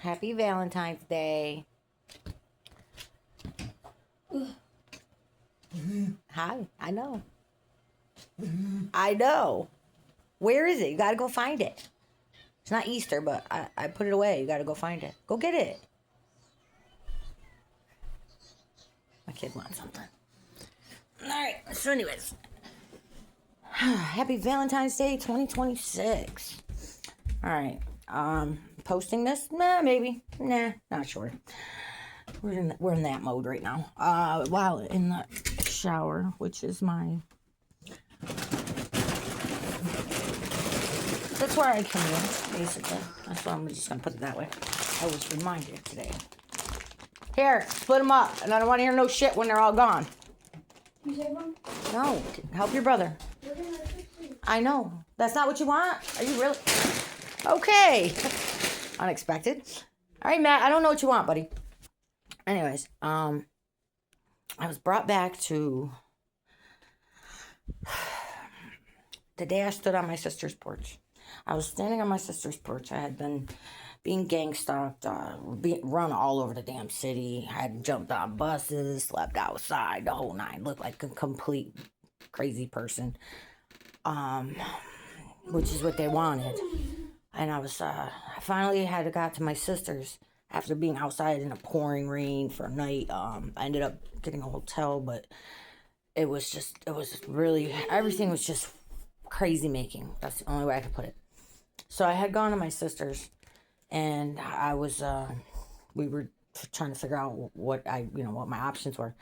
Happy Valentine's Day. Hi, I know. I know. Where is it? You gotta go find it. It's not Easter, but I put it away. You gotta go find it. Go get it. My kid wants something. Alright, so anyways. Happy Valentine's Day 2026. Alright. Posting this? Nah, maybe. Nah, not sure. We're in that mode right now. While in the shower, which is my... That's where I come in, basically. That's why I'm just going to put it that way. I was reminded today. Here, split them up. And I don't want to hear no shit when they're all gone. You save them? No, help your brother. I know. That's not what you want? Are you really? Okay. Unexpected. All right, Matt, I don't know what you want, buddy. Anyways, I was brought back to the day I stood on my sister's porch. I was standing on my sister's porch. I had been being gang stalked, run all over the damn city. I had jumped on buses, slept outside, the whole nine. Looked like a complete crazy person, which is what they wanted. And I was, I finally had got to my sister's after being outside in a pouring rain for a night. I ended up getting a hotel, but it was really, everything was just crazy making. That's the only way I could put it. So I had gone to my sister's, and I was, we were trying to figure out what my options were.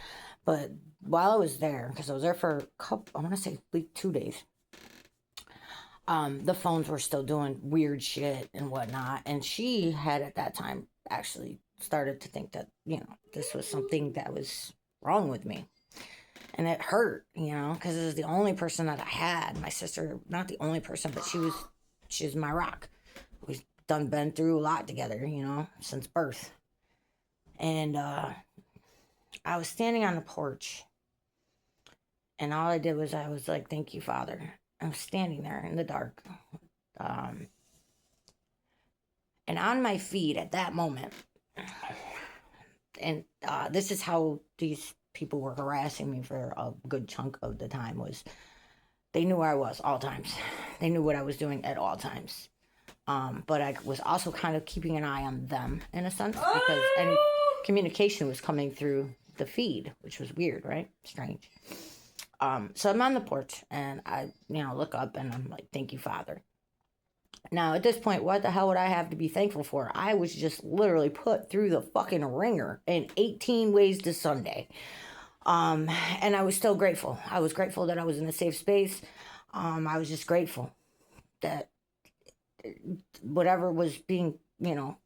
But while I was there, because I was there for a couple, I want to say like 2 days, the phones were still doing weird shit and whatnot. And she had at that time actually started to think that, this was something that was wrong with me. And it hurt, because it was the only person that I had. My sister, not the only person, but she was my rock. We've been through a lot together, since birth. And I was standing on the porch, and all I did was I was like, "Thank you, Father." I was standing there in the dark. And on my feet at that moment, and this is how these people were harassing me for a good chunk of the time, was they knew where I was all times. They knew what I was doing at all times. But I was also kind of keeping an eye on them in a sense, because any communication was coming through the feed, which was weird, right? Strange. So I'm on the porch, and I, look up, and I'm like, "Thank you, Father." Now, at this point, what the hell would I have to be thankful for? I was just literally put through the fucking ringer in 18 ways to Sunday. And I was still grateful. I was grateful that I was in a safe space. I was just grateful that whatever was being, the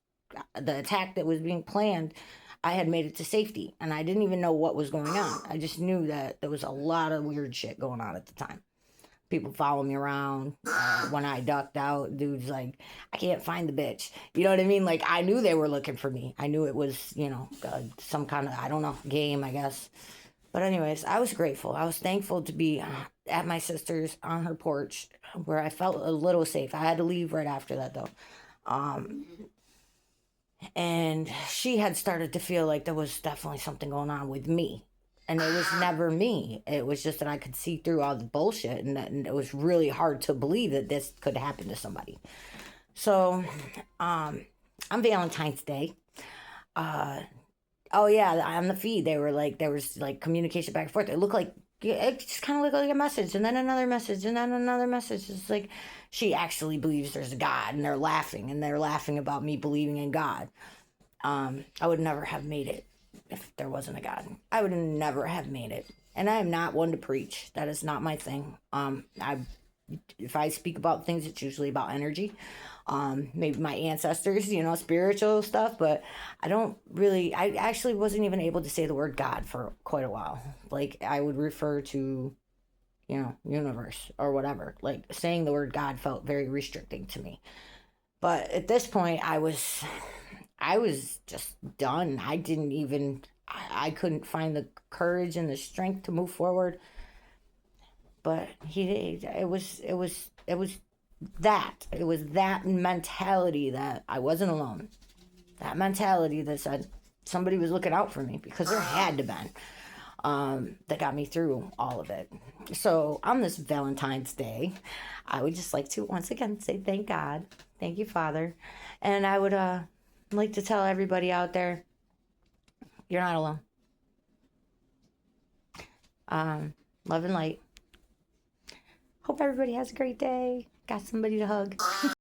attack that was being planned, I had made it to safety. And I didn't even know what was going on. I just knew that there was a lot of weird shit going on at the time. People follow me around. When I ducked out, dudes like, "I can't find the bitch." You know what I mean? Like, I knew they were looking for me. I knew it was, some kind of, I don't know, game, I guess. But anyways, I was grateful. I was thankful to be at my sister's on her porch, where I felt a little safe. I had to leave right after that, though. And she had started to feel like there was definitely something going on with me. And it was never me. It was just that I could see through all the bullshit, and it was really hard to believe that this could happen to somebody. So, on Valentine's Day, oh yeah, on the feed, there was like communication back and forth. It looked like, it just kind of looked like a message, and then another message, and then another message. It's like, she actually believes there's a God, and they're laughing about me believing in God. I would never have made it if there wasn't a God. I would never have made it. And I am not one to preach. That is not my thing. If I speak about things, it's usually about energy. Maybe my ancestors, spiritual stuff, but I actually wasn't even able to say the word God for quite a while. Like, I would refer to, universe or whatever. Like, saying the word God felt very restricting to me. But at this point, I was just done. I couldn't find the courage and the strength to move forward. But it was that mentality that I wasn't alone. that mentality that said somebody was looking out for me, because there had to been, that got me through all of it. So on this Valentine's Day, I would just like to once again say thank God, thank you, Father, and I would like to tell everybody out there, you're not alone. Love and light. Hope everybody has a great day. Got somebody to hug.